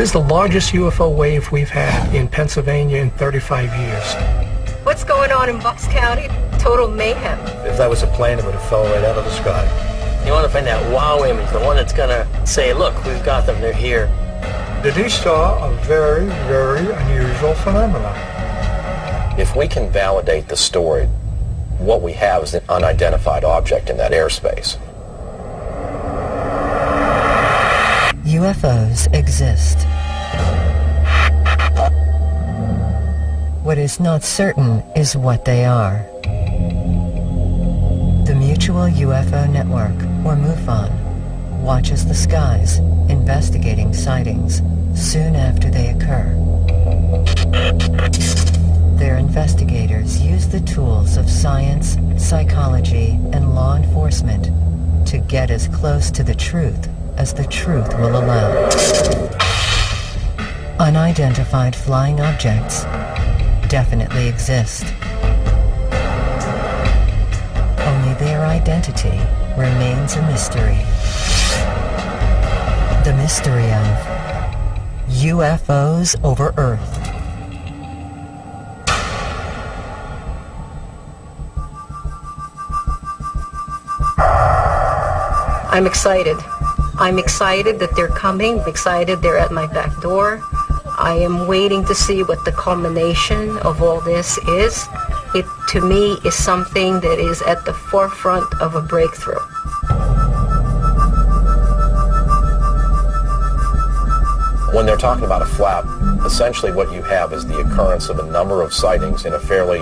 This is the largest UFO wave we've had in Pennsylvania in 35 years. What's going on in Bucks County? Total mayhem. If that was a plane, it would have fell right out of the sky. You want to find that wow image, the one that's going to say, look, we've got them, they're here. Did he saw a very, very unusual phenomenon. If we can validate the story, what we have is an unidentified object in that airspace. UFOs exist. What is not certain is what they are. The Mutual UFO Network, or MUFON, watches the skies, investigating sightings soon after they occur. Their investigators use the tools of science, psychology, and law enforcement to get as close to the truth as the truth will allow. Unidentified flying objects definitely exist. Only their identity remains a mystery. The mystery of UFOs over Earth. I'm excited. I'm excited that they're coming. I'm excited they're at my back door. I am waiting to see what the culmination of all this is. It, to me, is something that is at the forefront of a breakthrough. When they're talking about a flap, essentially what you have is the occurrence of a number of sightings in a fairly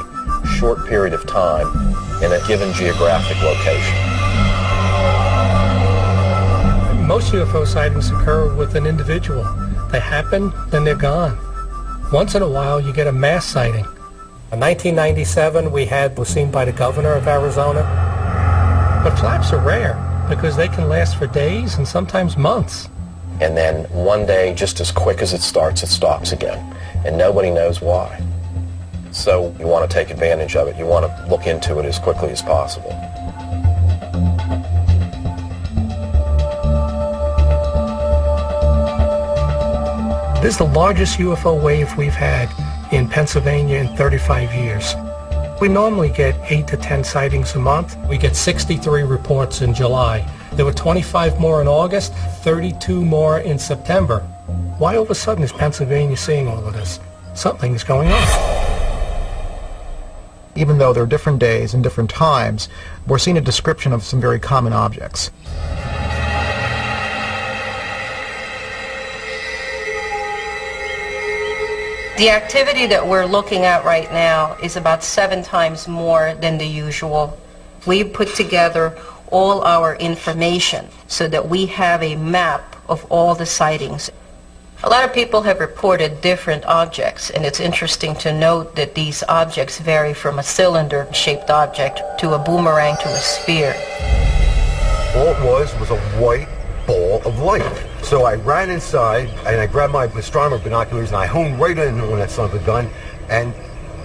short period of time in a given geographic location. Most UFO sightings occur with an individual. They happen, then they're gone. Once in a while, you get a mass sighting. In 1997, was seen by the governor of Arizona. But flaps are rare because they can last for days and sometimes months. And then one day, just as quick as it starts, it stops again. And nobody knows why. So you want to take advantage of it. You want to look into it as quickly as possible. This is the largest UFO wave we've had in Pennsylvania in 35 years. We normally get 8 to 10 sightings a month. We get 63 reports in July. There were 25 more in August, 32 more in September. Why all of a sudden is Pennsylvania seeing all of this? Something is going on. Even though there are different days and different times, we're seeing a description of some very common objects. The activity that we're looking at right now is about 7 times more than the usual. We put together all our information so that we have a map of all the sightings. A lot of people have reported different objects, and it's interesting to note that these objects vary from a cylinder-shaped object to a boomerang to a spear. All it was a white ball of light. So I ran inside and I grabbed my astronomer binoculars and I honed right in on that son of a gun, and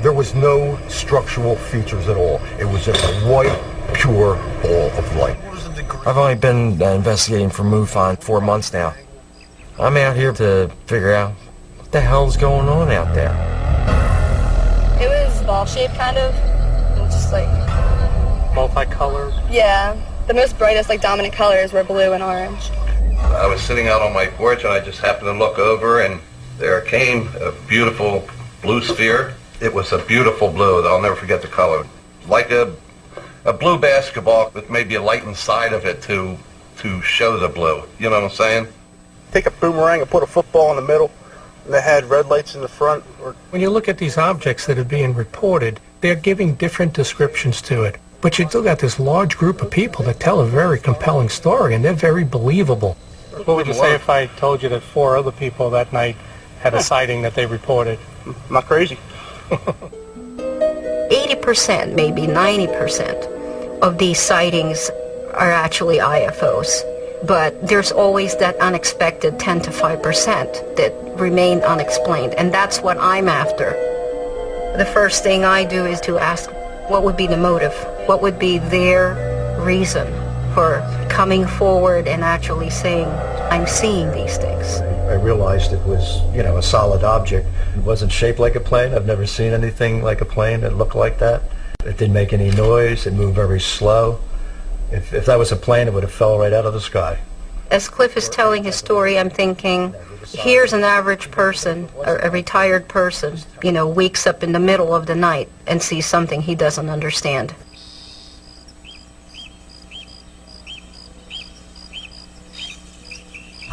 there was no structural features at all. It was just a white, pure ball of light. I've only been investigating for MUFON 4 months now. I'm out here to figure out what the hell's going on out there. It was ball-shaped, kind of. It was just like... Multicolored? Yeah. The most brightest, dominant colors were blue and orange. I was sitting out on my porch and I just happened to look over, and there came a beautiful blue sphere. It was a beautiful blue. I'll never forget the color. Like a blue basketball with maybe a light inside of it to show the blue. You know what I'm saying? Take a boomerang and put a football in the middle, and they had red lights in the front. When you look at these objects that are being reported, they're giving different descriptions to it. But you still got this large group of people that tell a very compelling story, and they're very believable. What would you say if I told you that 4 other people that night had a sighting that they reported? Not crazy. 80%, maybe 90% of these sightings are actually IFOs. But there's always that unexpected 10 to 5% that remain unexplained, and that's what I'm after. The first thing I do is to ask, what would be the motive? What would be their reason for coming forward and actually saying, I'm seeing these things? I realized it was, a solid object. It wasn't shaped like a plane. I've never seen anything like a plane that looked like that. It didn't make any noise. It moved very slow. If that was a plane, it would have fell right out of the sky. As Cliff is telling his story, I'm thinking, here's an average person, a retired person, wakes up in the middle of the night and sees something he doesn't understand.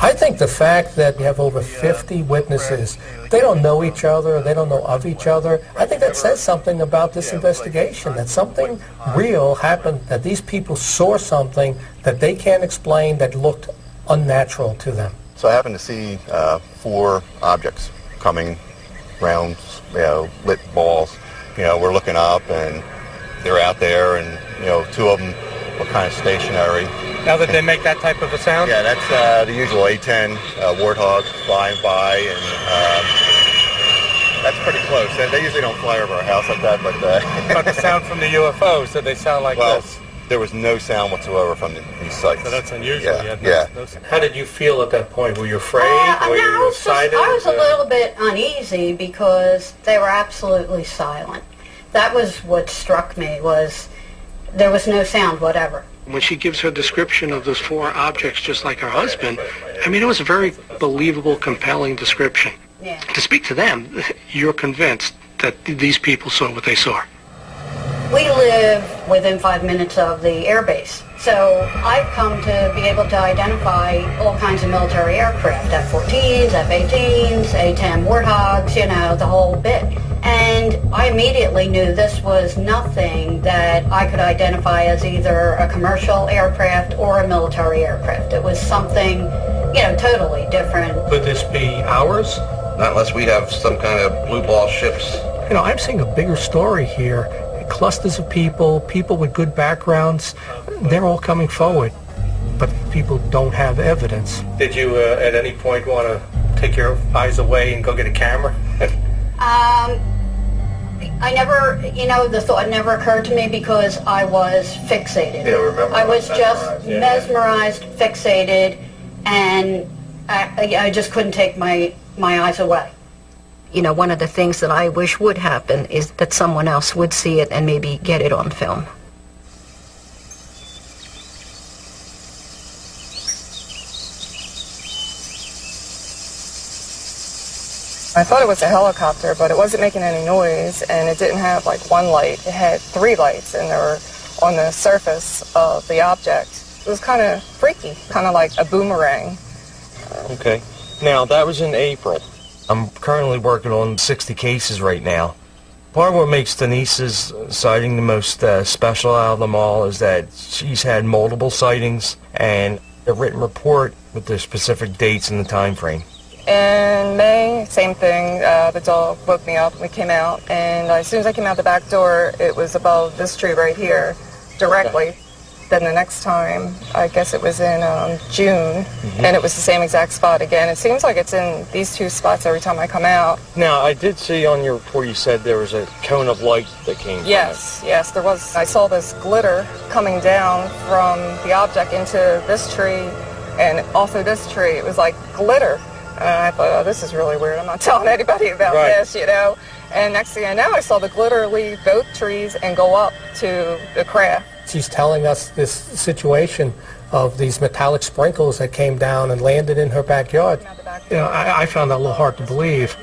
I think the fact that you have over 50 witnesses, they don't know each other, they don't know of each other, I think that says something about this investigation, that something real happened, that these people saw something that they can't explain that looked unnatural to them. So I happened to see 4 objects coming round, lit balls. We're looking up and they're out there, and 2 of them were kind of stationary. Now that they make that type of a sound? Yeah, that's the usual A-10 warthogs flying by, and that's pretty close. They usually don't fly over our house like that, but... But the sound from the UFOs, did they sound like this? There was no sound whatsoever from these sites. So that's unusual. Yeah. How did you feel at that point? Were you afraid? Were you excited? I was a little bit uneasy because they were absolutely silent. That was what struck me, was there was no sound whatever. When she gives her description of those 4 objects, just like her husband, it was a very believable, compelling description. Yeah. To speak to them, you're convinced that these people saw what they saw. We live within 5 minutes of the air base, so I've come to be able to identify all kinds of military aircraft, F-14s, F-18s, A-10 Warthogs, the whole bit. And I immediately knew this was nothing that I could identify as either a commercial aircraft or a military aircraft. It was something, totally different. Could this be ours? Not unless we have some kind of blue ball ships. I'm seeing a bigger story here. Clusters of people with good backgrounds, they're all coming forward, but people don't have evidence. Did you at any point want to take your eyes away and go get a camera? I never, the thought never occurred to me because I was fixated. Yeah, remember. I was just mesmerized, fixated, and I just couldn't take my eyes away. One of the things that I wish would happen is that someone else would see it and maybe get it on film. I thought it was a helicopter, but it wasn't making any noise, and it didn't have like 1 light. It had 3 lights, and they were on the surface of the object. It was kind of freaky, kind of like a boomerang. Okay. Now, that was in April. I'm currently working on 60 cases right now. Part of what makes Denise's sighting the most special out of them all is that she's had multiple sightings and a written report with the specific dates and the time frame. In May, same thing, the dog woke me up, we came out, and as soon as I came out the back door, it was above this tree right here, directly. Okay. Then the next time, I guess it was in June, and it was the same exact spot again. It seems like it's in these 2 spots every time I come out. Now, I did see on your report you said there was a cone of light that came from it. Yes, there was. I saw this glitter coming down from the object into this tree and off of this tree. It was like glitter. And I thought, oh, this is really weird. I'm not telling anybody about this, And next thing I know, I saw the glitter leave both trees and go up to the craft. She's telling us this situation of these metallic sprinkles that came down and landed in her backyard. I found that a little hard to believe.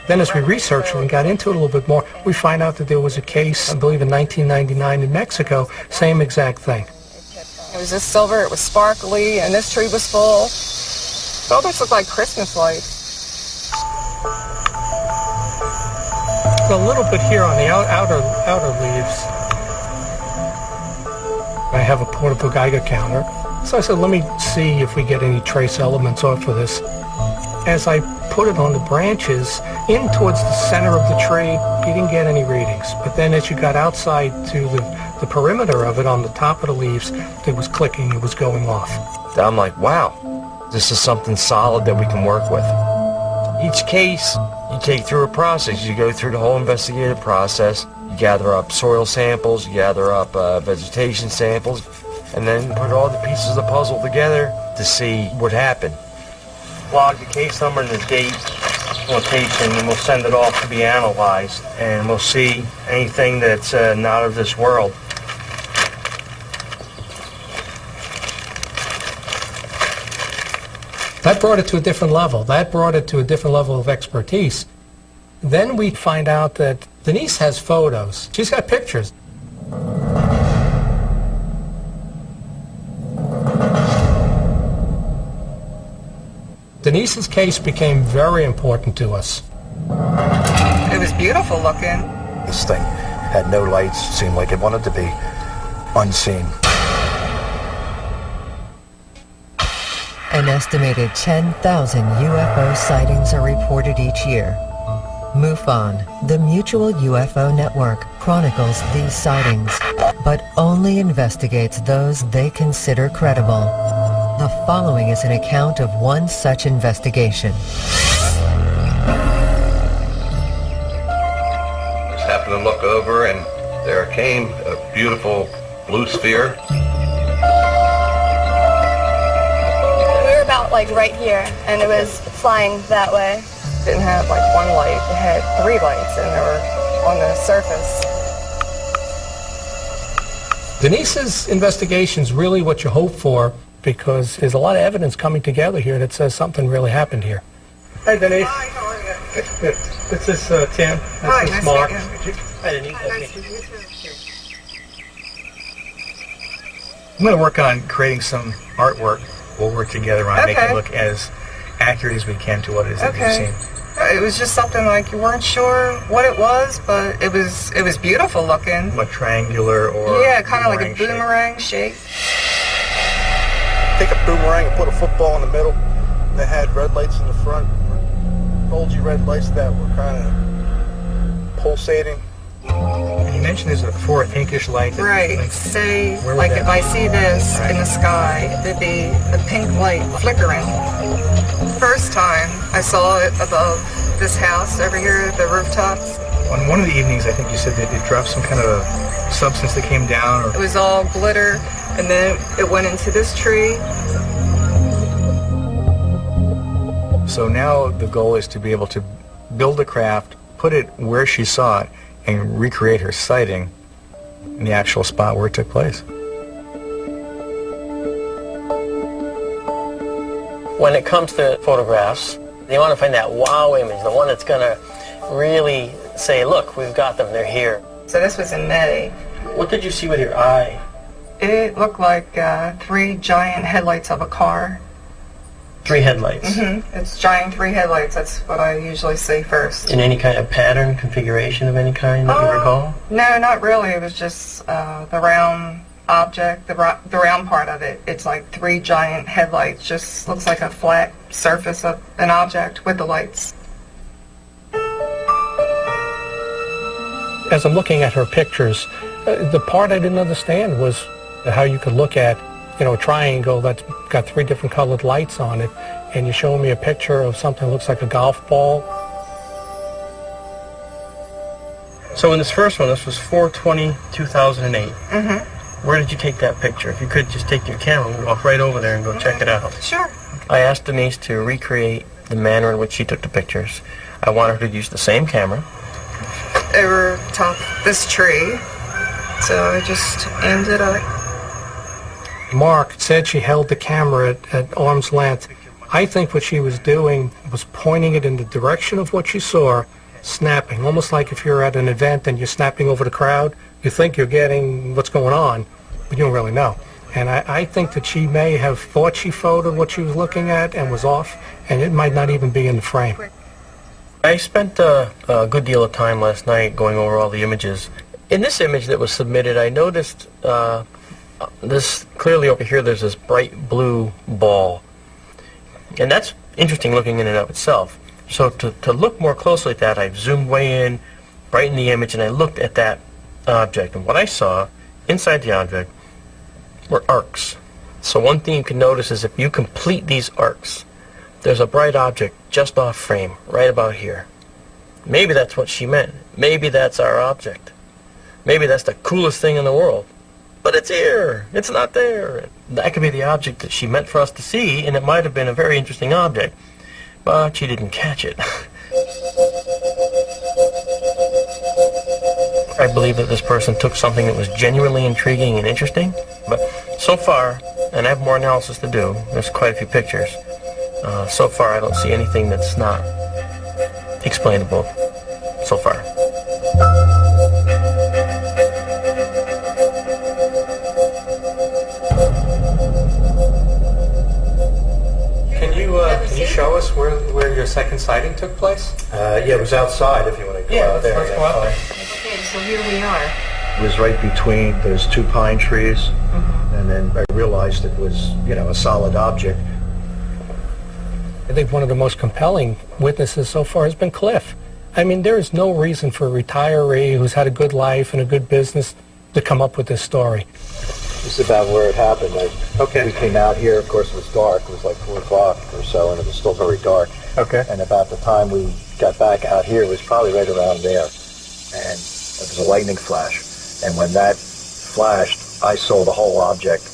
Then as we researched and got into it a little bit more, we find out that there was a case, I believe in 1999 in Mexico, same exact thing. It was just silver, it was sparkly, and this tree was full. It almost looked like Christmas lights. A little bit here on the outer leaves. I have a portable Geiger counter, so I said, let me see if we get any trace elements off of this. As I put it on the branches, in towards the center of the tree, you didn't get any readings. But then as you got outside to the perimeter of it on the top of the leaves, it was clicking, it was going off. I'm like, wow, this is something solid that we can work with. Each case, you take through a process. You go through the whole investigative process. You gather up soil samples, you gather up vegetation samples, and then put all the pieces of the puzzle together to see what happened. log the case number and the date location, and we'll send it off to be analyzed, and we'll see anything that's not of this world. That brought it to a different level. That brought it to a different level of expertise. Then we find out that Denise has photos. She's got pictures. Denise's case became very important to us. It was beautiful looking. This thing had no lights, seemed like it wanted to be unseen. An estimated 10,000 UFO sightings are reported each year. MUFON, the Mutual UFO Network, chronicles these sightings, but only investigates those they consider credible. The following is an account of one such investigation. Just happened to look over, and there came a beautiful blue sphere. We were about like right here, and it was flying that way. It didn't have like one light, it had 3 lights, and they were on the surface. Denise's investigation is really what you hope for, because there's a lot of evidence coming together here that says something really happened here. Hi, Denise. Hi, how are you? Good. This is Tim. Hi, This is nice Mark. to meet you. Hi, Denise. Nice to meet you too. I'm going to work on creating some artwork. We'll work together on making it look as accurate as we can to what it is that we've seen. It was just something like you weren't sure what it was, but it was beautiful looking. Like triangular or yeah, kind of like a boomerang shape. Take a boomerang and put a football in the middle that had red lights in the front, bulgy red lights that were kind of pulsating. And you mentioned there's a 4 pinkish light. Right. Say, like if I see this in the sky, there'd be a pink light flickering. First time I saw it above this house over here at the rooftops. On one of the evenings, I think you said that it dropped some kind of a substance that came down. Or it was all glitter, and then it went into this tree. So now the goal is to be able to build a craft, put it where she saw it, and recreate her sighting in the actual spot where it took place. When it comes to photographs, they want to find that wow image, the one that's going to really say, look, we've got them, they're here. So this was in May. What did you see with your eye? It looked like 3 giant headlights of a car. 3 headlights? Mm-hmm. It's giant 3 headlights. That's what I usually see first. In any kind of pattern, configuration of any kind that you recall? No, not really. It was just the round object, the round part of it. It's like 3 giant headlights. Just looks like a flat surface of an object with the lights. As I'm looking at her pictures, the part I didn't understand was how you could look at, a triangle that's got 3 different colored lights on it, and you're showing me a picture of something that looks like a golf ball. So in this first one, this was 4/20/2008. Mm-hmm. Where did you take that picture? If you could just take your camera and walk right over there and go check it out. Sure. I asked Denise to recreate the manner in which she took the pictures. I wanted her to use the same camera. Over top this tree, so I just aimed it up. Mark said she held the camera at arm's length. I think what she was doing was pointing it in the direction of what she saw, snapping, almost like if you're at an event and you're snapping over the crowd. You think you're getting what's going on, but you don't really know. And I think that she may have thought she photoed what she was looking at and was off, and it might not even be in the frame. I spent a good deal of time last night going over all the images. In this image that was submitted, I noticed this clearly over here, there's this bright blue ball. And that's interesting looking in and of itself. So to look more closely at that, I zoomed way in, brightened the image, and I looked at that object. And what I saw inside the object were arcs. So one thing you can notice is if you complete these arcs, there's a bright object just off frame, right about here. Maybe that's what she meant. Maybe that's our object. Maybe that's the coolest thing in the world. But it's here. It's not there. That could be the object that she meant for us to see, and it might have been a very interesting object. but she didn't catch it. I believe that this person took something that was genuinely intriguing and interesting, but so far, and I have more analysis to do, there's quite a few pictures, so far I don't see anything that's not explainable so far. Can you show us where your second sighting took place? Yeah, it was outside if you want to go out there. Let's go out there. Okay, so here we are. It was right between those two pine trees, and then I realized it was, a solid object. I think one of the most compelling witnesses so far has been Cliff. I mean, there is no reason for a retiree who's had a good life and a good business to come up with this story. This is about where it happened. We came out here, of course it was dark, it was like 4 o'clock or so, and it was still very dark. Okay. And about the time we got back out here, it was probably right around there. And it was a lightning flash. And when that flashed, I saw the whole object.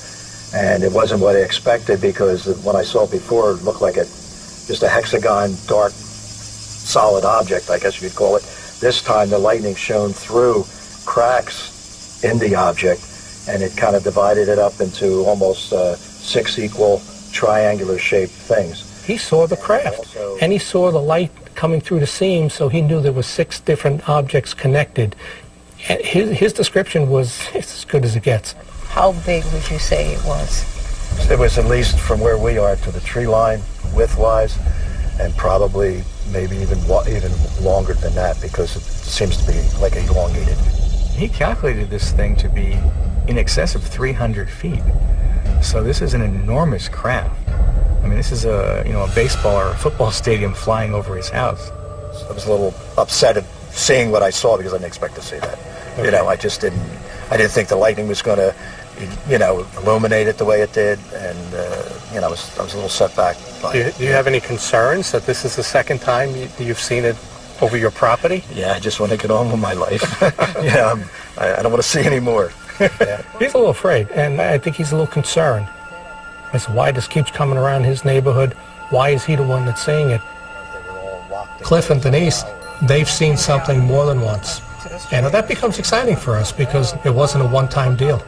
And it wasn't what I expected, because when I saw it before, it looked like just a hexagon, dark, solid object, I guess you'd call it. This time the lightning shone through cracks in the object, and it kind of divided it up into almost 6 equal triangular shaped things. He saw the craft, and he saw the light coming through the seam, so he knew there were 6 different objects connected. And his description was as good as it gets. How big would you say it was? It was at least from where we are to the tree line, width-wise, and probably maybe even longer than that, because it seems to be like elongated. He calculated this thing to be in excess of 300 feet. So this is an enormous craft. I mean, this is a baseball or a football stadium flying over his house. I was a little upset at seeing what I saw, because I didn't expect to see that. Okay. I didn't think the lightning was going to, illuminate it the way it did, and I was a little set back by it. Do you have any concerns that this is the second time you've seen it over your property? Yeah, I just want to get on with my life. I don't want to see any more. Yeah. He's a little afraid, and I think he's a little concerned as to why this keeps coming around his neighborhood. Why is he the one that's seeing it? Cliff and Denise, they've seen something more than once. And that becomes exciting for us, because it wasn't a one-time deal.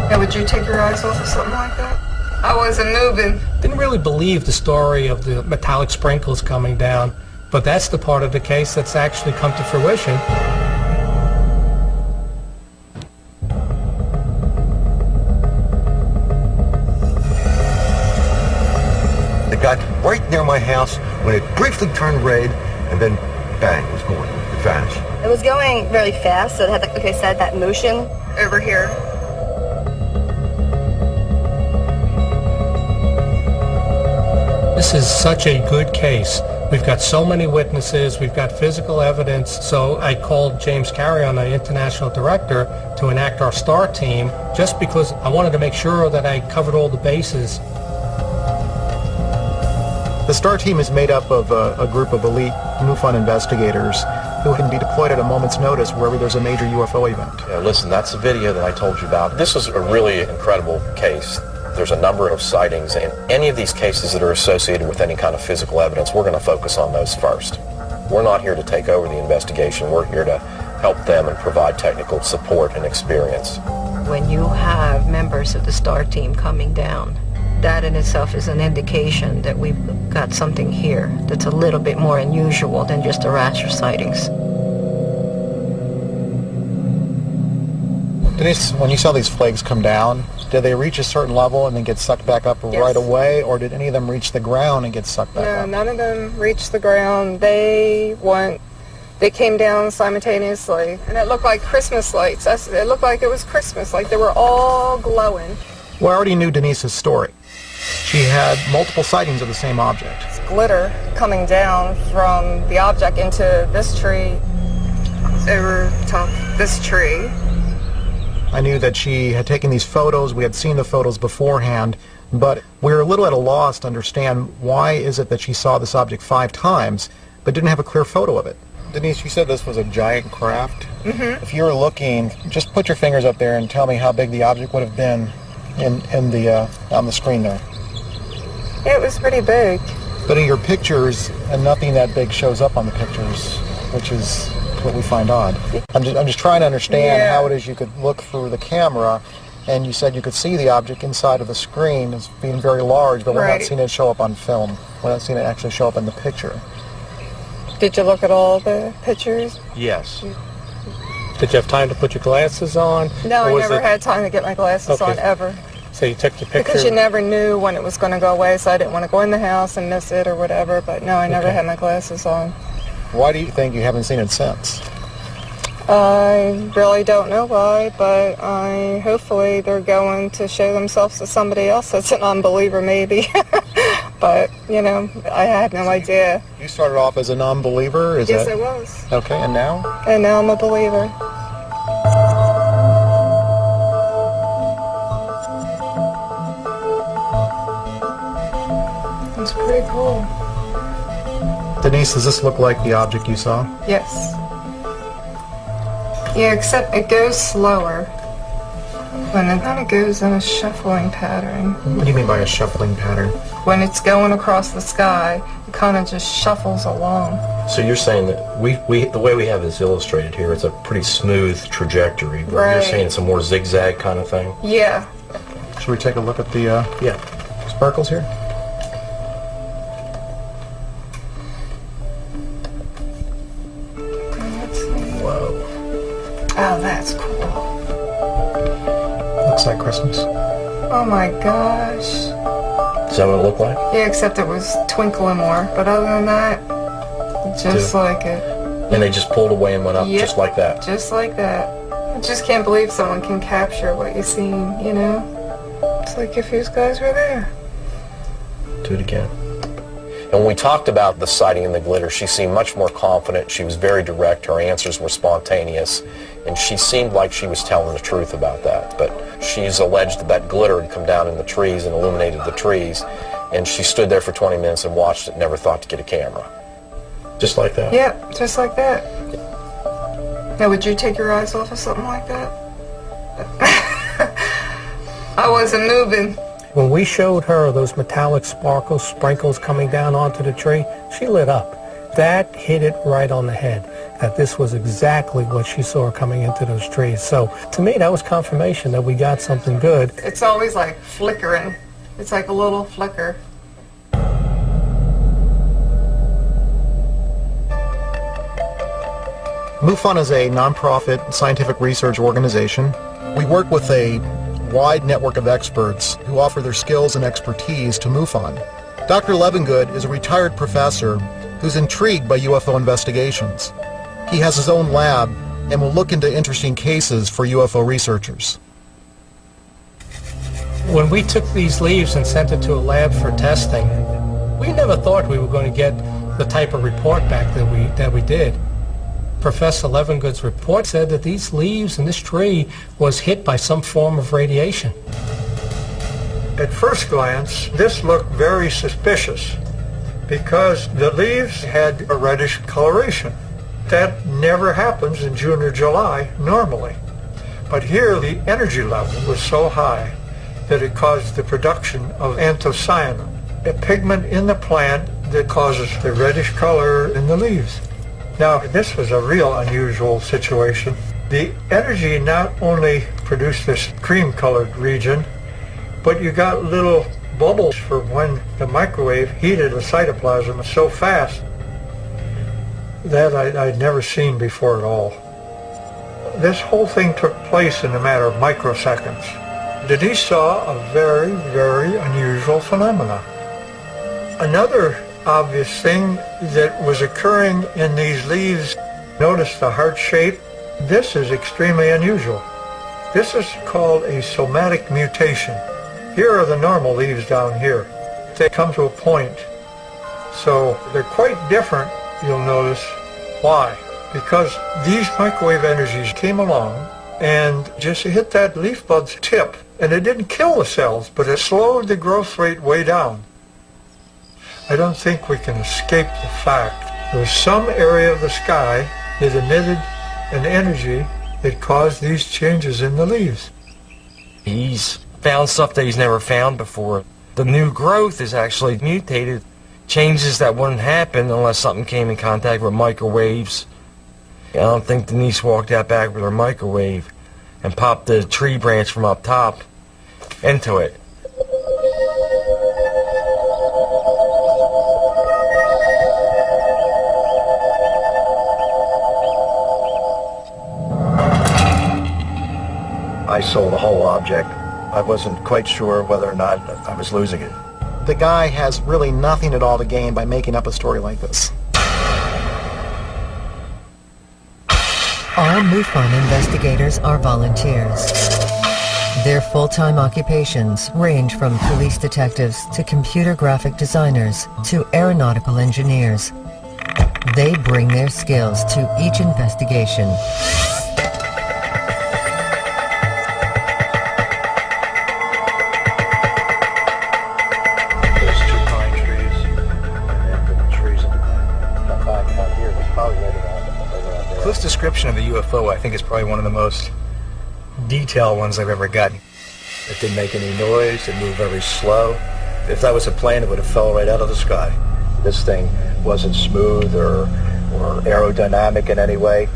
Yeah, would you take your eyes off of something like that? I wasn't moving. Didn't really believe the story of the metallic sprinkles coming down, but that's the part of the case that's actually come to fruition. It got right near my house when it briefly turned red, and then bang, it was gone. It vanished. It was going really fast, so it had, like I said, that motion. Over here. This is such a good case. We've got so many witnesses, we've got physical evidence, so I called James Carrion, the international director, to enact our STAR team, just because I wanted to make sure that I covered all the bases. The STAR team is made up of a group of elite MUFON investigators who can be deployed at a moment's notice wherever there's a major UFO event. Yeah, listen, that's the video that I told you about. This is a really incredible case. There's a number of sightings, and any of these cases that are associated with any kind of physical evidence, we're going to focus on those first. We're not here to take over the investigation. We're here to help them and provide technical support and experience. When you have members of the STAR team coming down, that in itself is an indication that we've got something here that's a little bit more unusual than just the rapture sightings. Denise, when you saw these flags come down, did they reach a certain level and then get sucked back up right away, or did any of them reach the ground and get sucked back up? No, none of them reached the ground. They came down simultaneously, and it looked like Christmas lights. It looked like it was Christmas, like they were all glowing. We already knew Denise's story. She had multiple sightings of the same object. It's glitter coming down from the object into this tree, over top this tree. I knew that she had taken these photos. We had seen the photos beforehand, but we were a little at a loss to understand why is it that she saw this object 5 times but didn't have a clear photo of it. Denise, you said this was a giant craft. Mm-hmm. If you were looking, just put your fingers up there and tell me how big the object would have been on the screen there. It was pretty big. But in your pictures, nothing that big shows up on the pictures, which is what we find odd. I'm just trying to understand how it is you could look through the camera, and you said you could see the object inside of the screen as being very large, but we're not seeing it show up on film. We're not seeing it actually show up in the picture. Did you look at all the pictures? Yes. Did you have time to put your glasses on? No, I never had time to get my glasses on, ever. So you took the picture? Because you never knew when it was going to go away, so I didn't want to go in the house and miss it or whatever, but no, I never had my glasses on. Why do you think you haven't seen it since? I really don't know why, but hopefully they're going to show themselves to somebody else that's an unbeliever, maybe. But, you know, I had no idea. You started off as a non-believer? Yes, I was. Okay, and now? And now I'm a believer. It's pretty cool. Denise, does this look like the object you saw? Yes. Yeah, except it goes slower. When it kind of goes in a shuffling pattern. What do you mean by a shuffling pattern? When it's going across the sky, it kind of just shuffles along. So you're saying that the way we have this illustrated here, it's a pretty smooth trajectory, but you're saying it's a more zigzag kind of thing? Yeah. Should we take a look at the sparkles here? Whoa. Oh, that's cool. Looks like Christmas. Oh my gosh. Is that what it looked like? Yeah, except it was twinkling more. But other than that, just like it. And they just pulled away and went up just like that? Just like that. I just can't believe someone can capture what you're seeing, you know? It's like if these guys were there. Do it again. And when we talked about the sighting and the glitter, she seemed much more confident. She was very direct. Her answers were spontaneous. And she seemed like she was telling the truth about that. But she's alleged that that glitter had come down in the trees and illuminated the trees. And she stood there for 20 minutes and watched it, never thought to get a camera. Just like that? Yep, just like that. Now, would you take your eyes off of something like that? I wasn't moving. When we showed her those metallic sparkles, sprinkles coming down onto the tree, she lit up. That hit it right on the head, that this was exactly what she saw coming into those trees. So to me, that was confirmation that we got something good. It's always like flickering. It's like a little flicker. MUFON is a nonprofit scientific research organization. We work with a wide network of experts who offer their skills and expertise to MUFON. Dr. Levengood is a retired professor who's intrigued by UFO investigations. He has his own lab and will look into interesting cases for UFO researchers. When we took these leaves and sent it to a lab for testing, we never thought we were going to get the type of report back that we did. Professor Levengood's report said that these leaves and this tree was hit by some form of radiation. At first glance, this looked very suspicious because the leaves had a reddish coloration. That never happens in June or July normally. But here the energy level was so high that it caused the production of anthocyanin, a pigment in the plant that causes the reddish color in the leaves. Now, this was a real unusual situation. The energy not only produced this cream-colored region, but you got little bubbles for when the microwave heated the cytoplasm so fast that I'd never seen before at all. This whole thing took place in a matter of microseconds. Denise saw a very, very unusual phenomena. Another obvious thing that was occurring in these leaves, notice the heart shape. This is extremely unusual. This is called a somatic mutation. Here are the normal leaves down here. They come to a point. So they're quite different, you'll notice. Why? Because these microwave energies came along and just hit that leaf bud's tip, and it didn't kill the cells, but it slowed the growth rate way down. I don't think we can escape the fact there was some area of the sky that emitted an energy that caused these changes in the leaves. He's found stuff that he's never found before. The new growth is actually mutated, changes that wouldn't happen unless something came in contact with microwaves. I don't think Denise walked out back with her microwave and popped the tree branch from up top into it. I saw the whole object. I wasn't quite sure whether or not I was losing it. The guy has really nothing at all to gain by making up a story like this. All MUFON investigators are volunteers. Their full-time occupations range from police detectives to computer graphic designers to aeronautical engineers. They bring their skills to each investigation. Cliff's description of the UFO, I think, is probably one of the most detailed ones I've ever gotten. It didn't make any noise. It moved very slow. If that was a plane, it would have fell right out of the sky. This thing wasn't smooth or aerodynamic in any way.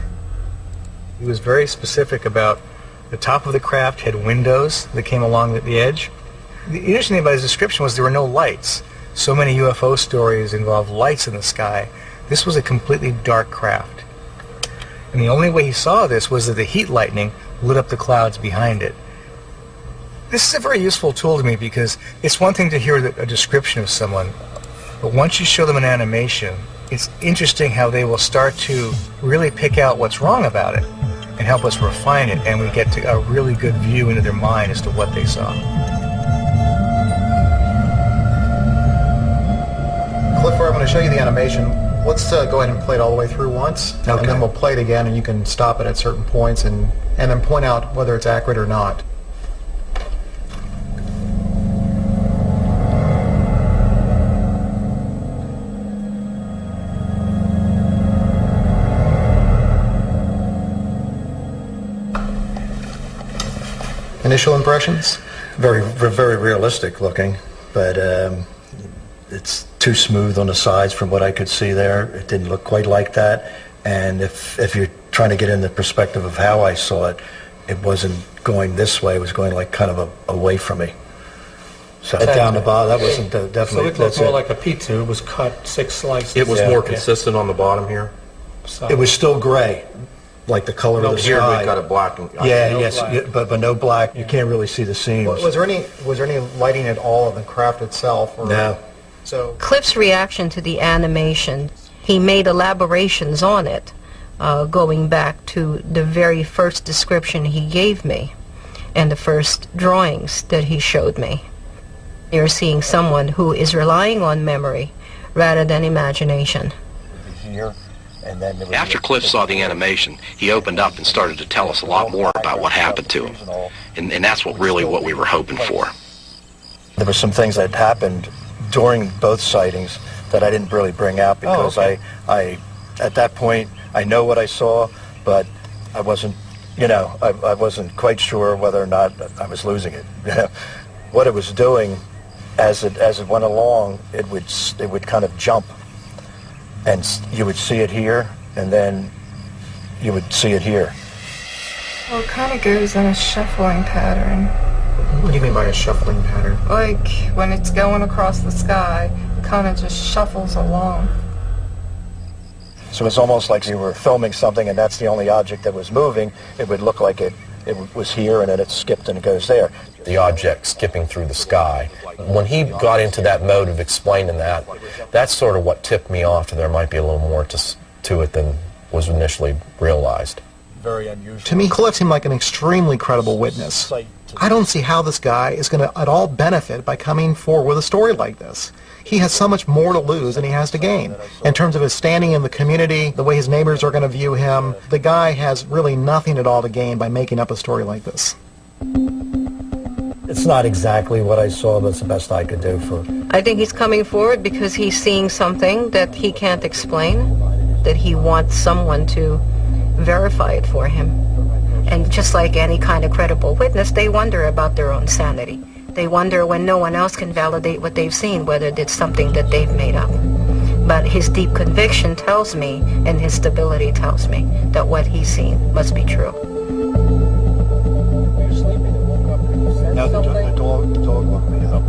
He was very specific about the top of the craft had windows that came along the edge. The interesting thing about his description was there were no lights. So many UFO stories involve lights in the sky. This was a completely dark craft. And the only way he saw this was that the heat lightning lit up the clouds behind it. This is a very useful tool to me because it's one thing to hear a description of someone, but once you show them an animation, it's interesting how they will start to really pick out what's wrong about it and help us refine it, and we get to a really good view into their mind as to what they saw. Cliff, I'm going to show you the animation. Let's go ahead and play it all the way through once, Okay. and then we'll play it again, and you can stop it at certain points and then point out whether it's accurate or not. Initial impressions? Very realistic looking, but it's too smooth on the sides from what I could see there. It didn't look quite like that. And if you're trying to get in the perspective of how I saw it, it wasn't going this way. It was going like kind of away from me. So down the bottom, that wasn't definitely. So it looked more like a pizza. It was cut 6 slices. It was more consistent on the bottom here. So it was still gray, like the color of the Here sky. we've got it black. And, But no black. You can't really see the seams. Was there any lighting at all in the craft itself? Or, No. So Cliff's reaction to the animation, he made elaborations on it, going back to the very first description he gave me and the first drawings that he showed me. You're seeing someone who is relying on memory rather than imagination. Here, and then After Cliff saw the animation, he opened up and started to tell us a lot more about what happened to him. And that's what we were hoping for. There were some things that happened during both sightings that I didn't really bring out because I at that point I know what I saw, but I wasn't, I wasn't quite sure whether or not I was losing it. What it was doing as it went along, it would kind of jump, and you would see it here, and then you would see it here. Well, it kind of goes in a shuffling pattern. what do you mean by a shuffling pattern? Like when it's going across the sky, it kind of just shuffles along. So it's almost like you were filming something and that's the only object that was moving. It would look like it was here and then it skipped and it goes there. The object skipping through the sky. When he got into that mode of explaining that, that's sort of what tipped me off to there might be a little more to it than was initially realized. Very unusual. To me, Cliff seemed like an extremely credible witness. I don't see how this guy is going to at all benefit by coming forward with a story like this. He has so much more to lose than he has to gain. In terms of his standing in the community, the way his neighbors are going to view him, the guy has really nothing at all to gain by making up a story like this. It's not exactly what I saw, but it's the best I could do for... I think he's coming forward because he's seeing something that he can't explain, that he wants someone to verify it for him. And just like any kind of credible witness, they wonder about their own sanity. They wonder when no one else can validate what they've seen, whether it's something that they've made up. But his deep conviction tells me, and his stability tells me, that what he's seen must be true. Now the dog woke me up.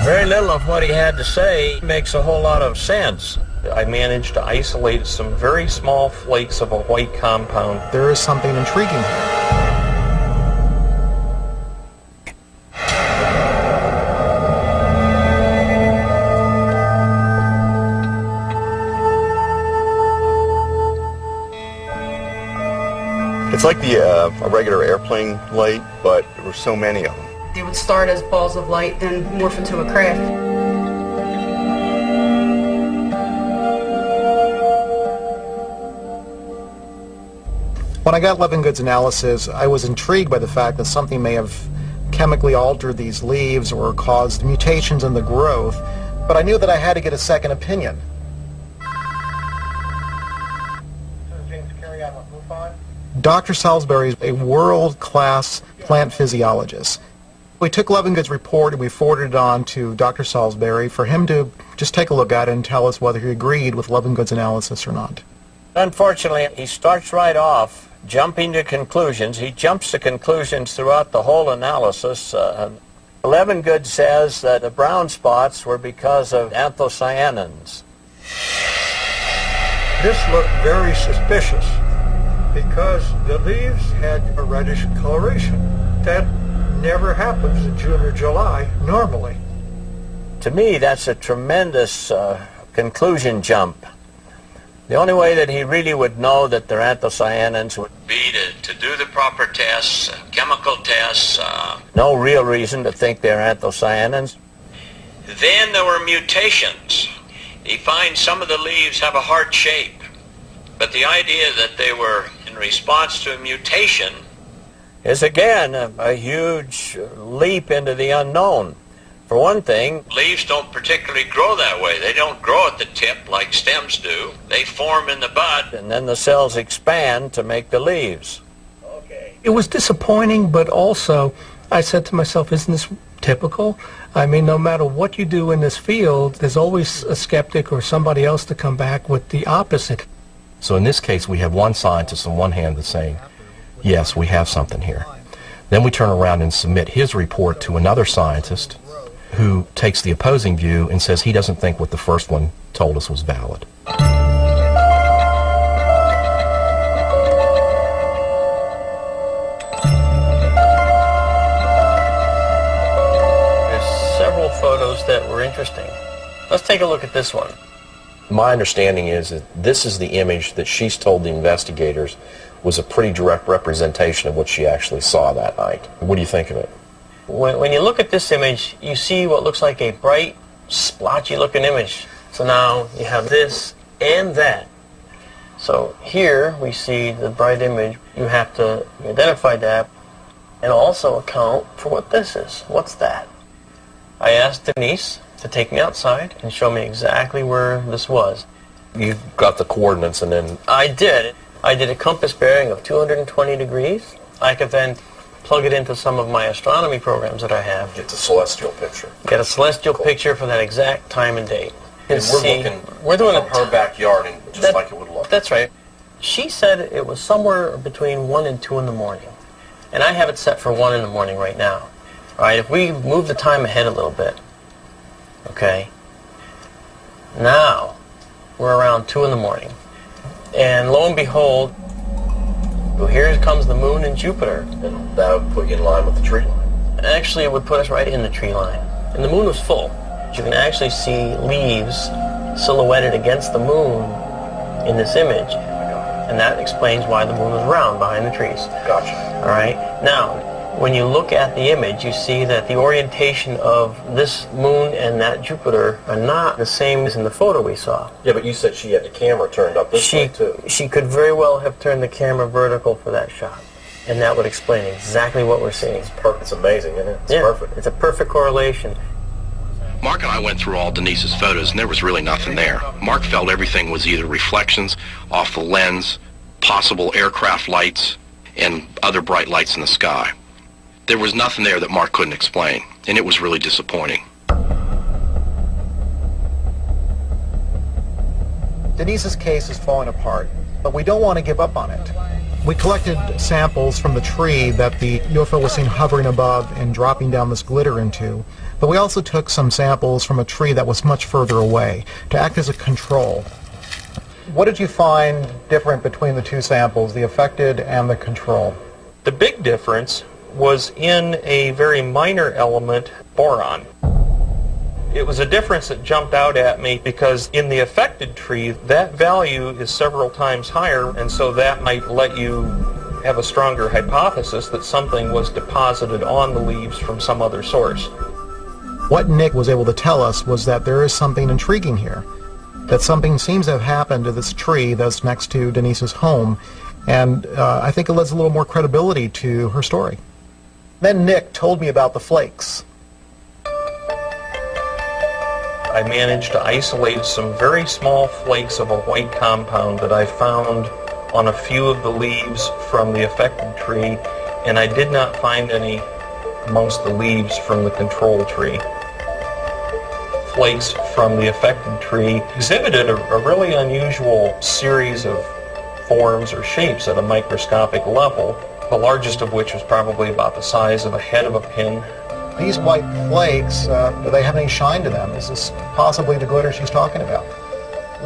Very little of what he had to say makes a whole lot of sense. I managed to isolate some very small flakes of a white compound. There is something intriguing here. It's like a regular airplane light, but there were so many of them. They would start as balls of light, then morph into a craft. When I got Levengood's analysis, I was intrigued by the fact that something may have chemically altered these leaves or caused mutations in the growth, but I knew that I had to get a second opinion. Dr. Salisbury is a world-class plant physiologist. We took Levengood's report and we forwarded it on to Dr. Salisbury for him to just take a look at it and tell us whether he agreed with Levengood's analysis or not. Unfortunately, he starts right off jumping to conclusions. He jumps to conclusions throughout the whole analysis. Levengood says that the brown spots were because of anthocyanins. This looked very suspicious because the leaves had a reddish coloration. That never happens in June or July normally. To me, that's a tremendous conclusion jump. The only way that he really would know that they're anthocyanins would be to do the proper tests, chemical tests. No real reason to think they're anthocyanins. Then there were mutations. He finds some of the leaves have a heart shape, but the idea that they were in response to a mutation is again a huge leap into the unknown. For one thing, leaves don't particularly grow that way. They don't grow at the tip like stems do. They form in the bud, and then the cells expand to make the leaves. It was disappointing, but also I said to myself, isn't this typical? I mean, no matter what you do in this field, there's always a skeptic or somebody else to come back with the opposite. So in this case, we have one scientist on one hand that's saying, yes, we have something here. Then we turn around and submit his report to another scientist who takes the opposing view and says he doesn't think what the first one told us was valid. There's several photos that were interesting. Let's take a look at this one. My understanding is that this is the image that she's told the investigators was a pretty direct representation of what she actually saw that night. What do you think of it? When you look at this image, you see what looks like a bright, splotchy looking image. So now you have this and that. So here we see the bright image. You have to identify that and also account for what this is. What's that? I asked Denise to take me outside and show me exactly where this was. You got the coordinates and then... I did. I did a compass bearing of 220 degrees. I could then plug it into some of my astronomy programs that I have. Get the celestial picture. Get a celestial picture for that exact time and date. And we're doing from her backyard and just like it would look. That's right. She said it was somewhere between 1 and 2 in the morning. And I have it set for 1 in the morning right now. All right, if we move the time ahead a little bit, okay, now we're around 2 in the morning. And lo and behold, well, here comes the moon and Jupiter. And that would put you in line with the tree line. Actually, it would put us right in the tree line. And the moon was full. You can actually see leaves silhouetted against the moon in this image. And that explains why the moon was round behind the trees. Gotcha. All right. Now, when you look at the image, you see that the orientation of this moon and that Jupiter are not the same as in the photo we saw. Yeah, but you said she had the camera turned up this way, too. She could very well have turned the camera vertical for that shot. And that would explain exactly what we're seeing. It's amazing, isn't it? It's perfect. It's a perfect correlation. Mark and I went through all Denise's photos, and there was really nothing there. Mark felt everything was either reflections off the lens, possible aircraft lights. and other bright lights in the sky. There was nothing there that Mark couldn't explain, and it was really disappointing. Denise's case is falling apart, but we don't want to give up on it. We collected samples from the tree that the UFO was seen hovering above and dropping down this glitter into, but we also took some samples from a tree that was much further away to act as a control. What did you find different between the two samples, the affected and the control? The big difference was in a very minor element, boron. It was a difference that jumped out at me because in the affected tree, that value is several times higher, and so that might let you have a stronger hypothesis that something was deposited on the leaves from some other source. What Nick was able to tell us was that there is something intriguing here, that something seems to have happened to this tree that's next to Denise's home, and I think it lends a little more credibility to her story. Then Nick told me about the flakes. I managed to isolate some very small flakes of a white compound that I found on a few of the leaves from the affected tree, and I did not find any amongst the leaves from the control tree. Flakes from the affected tree exhibited a really unusual series of forms or shapes at a microscopic level, the largest of which was probably about the size of a head of a pin. These white flakes, do they have any shine to them? Is this possibly the glitter she's talking about?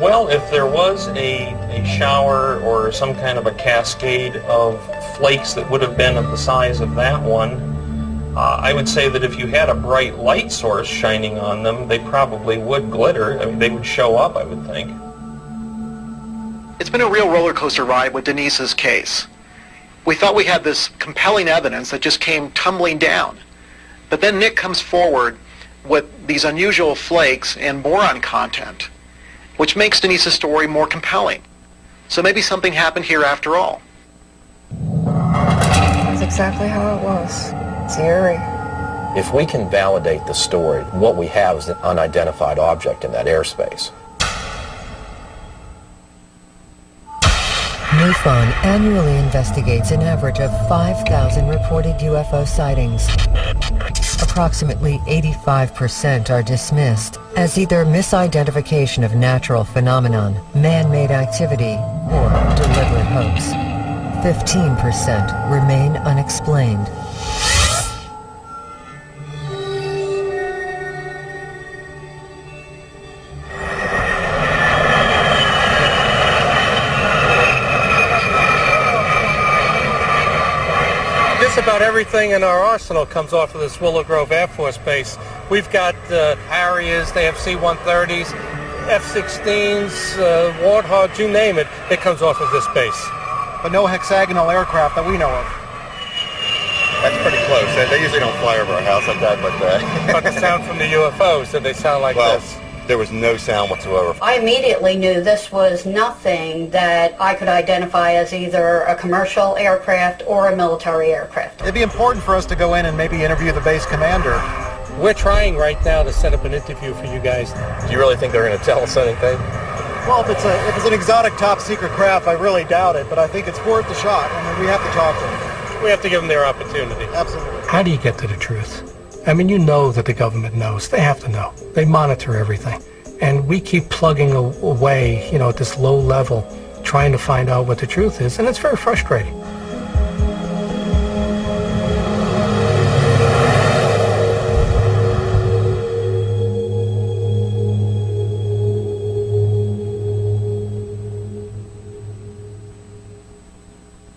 Well, if there was a shower or some kind of a cascade of flakes that would have been of the size of that one, I would say that if you had a bright light source shining on them, they probably would glitter. I mean, they would show up, I would think. It's been a real roller coaster ride with Denise's case. We thought we had this compelling evidence that just came tumbling down. But then Nick comes forward with these unusual flakes and boron content, which makes Denise's story more compelling. So maybe something happened here after all. That's exactly how it was. It's eerie. If we can validate the story, what we have is an unidentified object in that airspace. MUFON annually investigates an average of 5,000 reported UFO sightings. Approximately 85% are dismissed as either misidentification of natural phenomenon, man-made activity, or deliberate hoax. 15% remain unexplained. About everything in our arsenal comes off of this Willow Grove Air Force Base. We've got Harriers, they have C-130s, F-16s, Warthogs, you name it, it comes off of this base. But no hexagonal aircraft that we know of. That's pretty close. They usually don't fly over our house like that, but... But the sound from the UFOs, did they sound like this? There was no sound whatsoever. I immediately knew this was nothing that I could identify as either a commercial aircraft or a military aircraft. It'd be important for us to go in and maybe interview the base commander. We're trying right now to set up an interview for you guys. Do you really think they're going to tell us anything? Well, if it's an exotic top secret craft, I really doubt it, but I think it's worth the shot. I mean, we have to talk to them. We have to give them their opportunity. Absolutely. How do you get to the truth? I mean, you know that the government knows. They have to know. They monitor everything. And we keep plugging away, at this low level, trying to find out what the truth is, and it's very frustrating.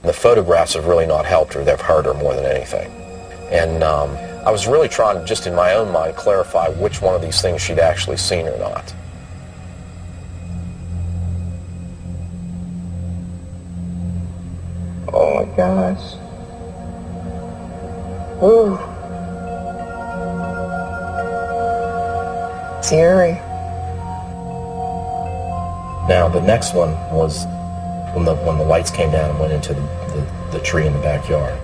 The photographs have really not helped her. They've hurt her more than anything. And I was really trying to, just in my own mind, clarify which one of these things she'd actually seen or not. Oh my gosh. Ooh. It's eerie. Now, the next one was when the lights came down and went into the tree in the backyard.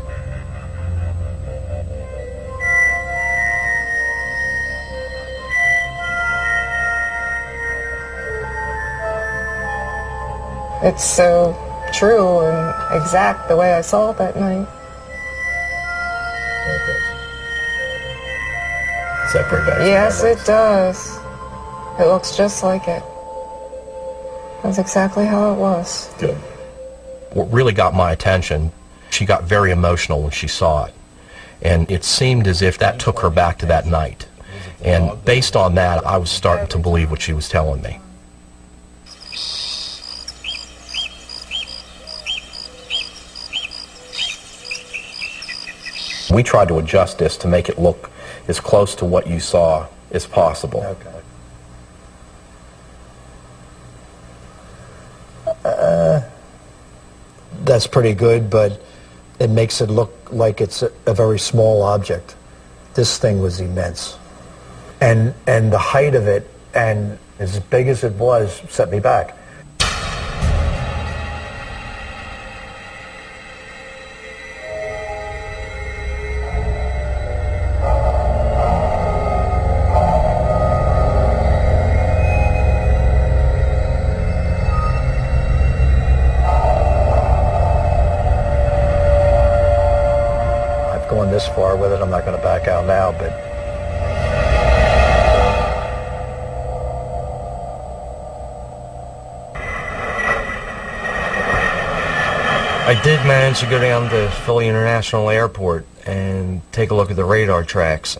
It's so true and exact the way I saw it that night. Separate back. Yes, it does. It looks just like it. That's exactly how it was. Good. What really got my attention, she got very emotional when she saw it. And it seemed as if that took her back to that night. And based on that, I was starting to believe what she was telling me. We tried to adjust this to make it look as close to what you saw as possible. Okay. That's pretty good, but it makes it look like it's a very small object. This thing was immense. And the height of it, and as big as it was, set me back. Going this far with it, I'm not going to back out now, but I did manage to go down to Philly International Airport and take a look at the radar tracks.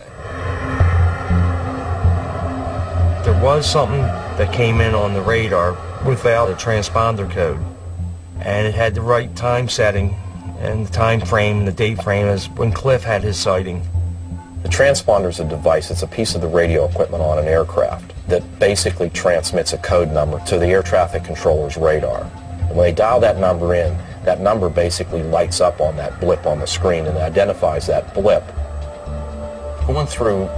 There was something that came in on the radar without a transponder code, and it had the right time setting and the time frame, the date frame, as when Cliff had his sighting. The transponder is a device. It's a piece of the radio equipment on an aircraft that basically transmits a code number to the air traffic controller's radar. And when they dial that number in, that number basically lights up on that blip on the screen and identifies that blip. Going through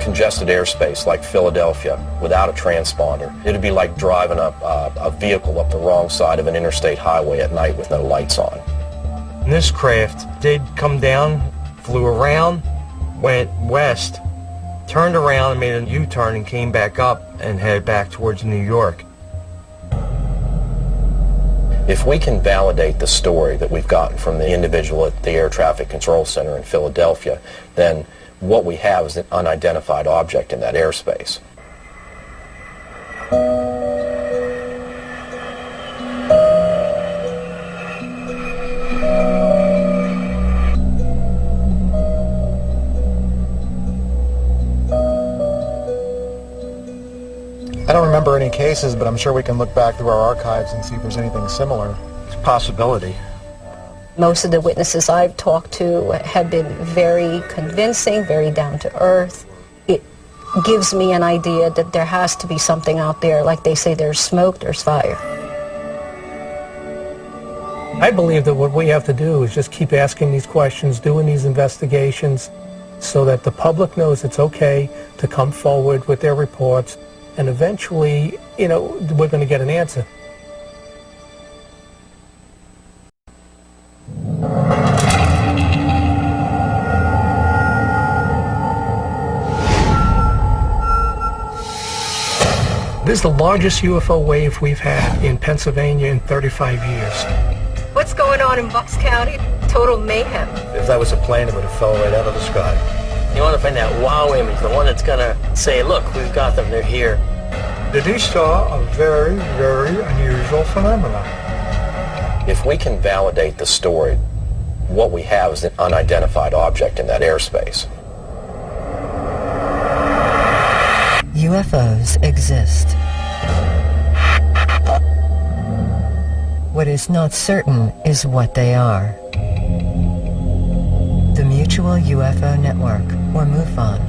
congested airspace like Philadelphia without a transponder, it'd be like driving a vehicle up the wrong side of an interstate highway at night with no lights on. And this craft did come down, flew around, went west, turned around and made a U-turn and came back up and headed back towards New York. If we can validate the story that we've gotten from the individual at the Air Traffic Control Center in Philadelphia, then what we have is an unidentified object in that airspace. I don't remember any cases, but I'm sure we can look back through our archives and see if there's anything similar. it's a possibility. Most of the witnesses I've talked to have been very convincing, very down to earth. It gives me an idea that there has to be something out there. Like they say, there's smoke, there's fire. I believe that what we have to do is just keep asking these questions, doing these investigations, so that the public knows it's okay to come forward with their reports, and eventually, you know, we're going to get an answer. This is the largest UFO wave we've had in Pennsylvania in 35 years. What's going on in Bucks County? Total mayhem. If that was a plane, it would have fell right out of the sky. You want to find that wow image, the one that's going to say, look, we've got them, they're here. Denise saw a very, very unusual phenomenon. If we can validate the story, what we have is an unidentified object in that airspace. UFOs exist. What is not certain is what they are. The Mutual UFO Network, or MUFON,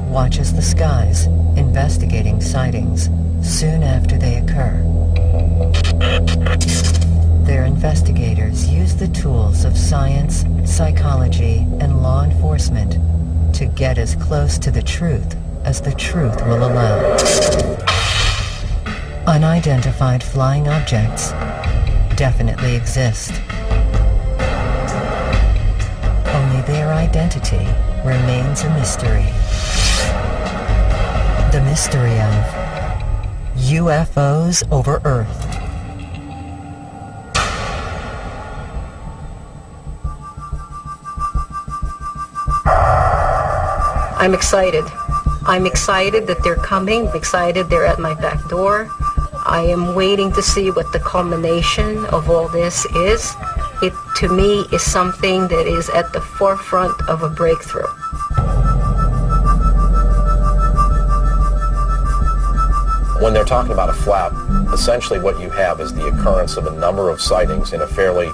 watches the skies, investigating sightings soon after they occur. Their investigators use the tools of science, psychology, and law enforcement to get as close to the truth as the truth will allow. Unidentified flying objects definitely exist. Only their identity remains a mystery. The mystery of UFOs over Earth. I'm excited. I'm excited that they're coming. I'm excited they're at my back door. I am waiting to see what the culmination of all this is. It, to me, is something that is at the forefront of a breakthrough. When they're talking about a flap, essentially what you have is the occurrence of a number of sightings in a fairly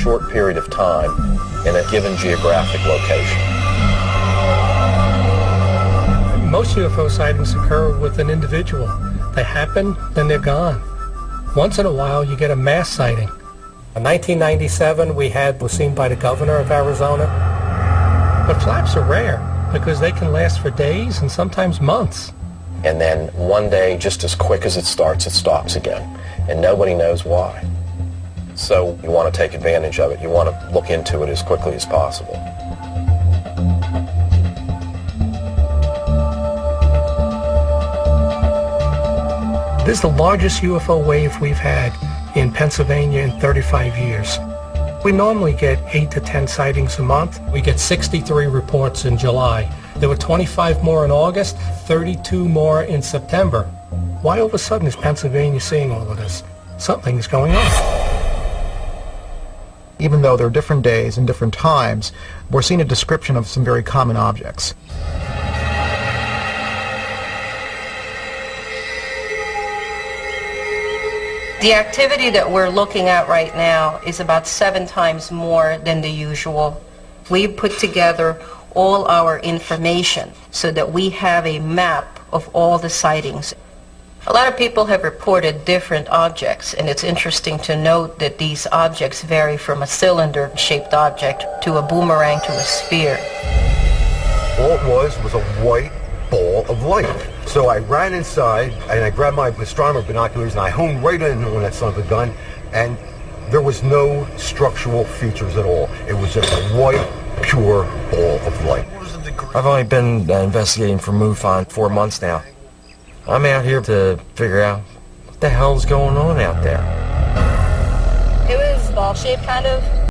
short period of time in a given geographic location. Most UFO sightings occur with an individual. They happen, then they're gone. Once in a while, you get a mass sighting. In 1997, was seen by the governor of Arizona. But flaps are rare because they can last for days and sometimes months. And then one day, just as quick as it starts, it stops again. And nobody knows why. So you want to take advantage of it. You want to look into it as quickly as possible. This is the largest UFO wave we've had in Pennsylvania in 35 years. We normally get 8 to 10 sightings a month. We get 63 reports in July. There were 25 more in August, 32 more in September. Why all of a sudden is Pennsylvania seeing all of this? Something's going on. Even though there are different days and different times, we're seeing a description of some very common objects. The activity that we're looking at right now is about 7 times more than the usual. We put together all our information so that we have a map of all the sightings. A lot of people have reported different objects, and it's interesting to note that these objects vary from a cylinder-shaped object to a boomerang to a sphere. All it was a white ball of light. So I ran inside and I grabbed my astronomer binoculars and I honed right in on that son of a gun, and there was no structural features at all. It was just a white, pure ball of light. I've only been investigating for MUFON 4 months now. I'm out here to figure out what the hell's going on out there. It was ball-shaped, kind of.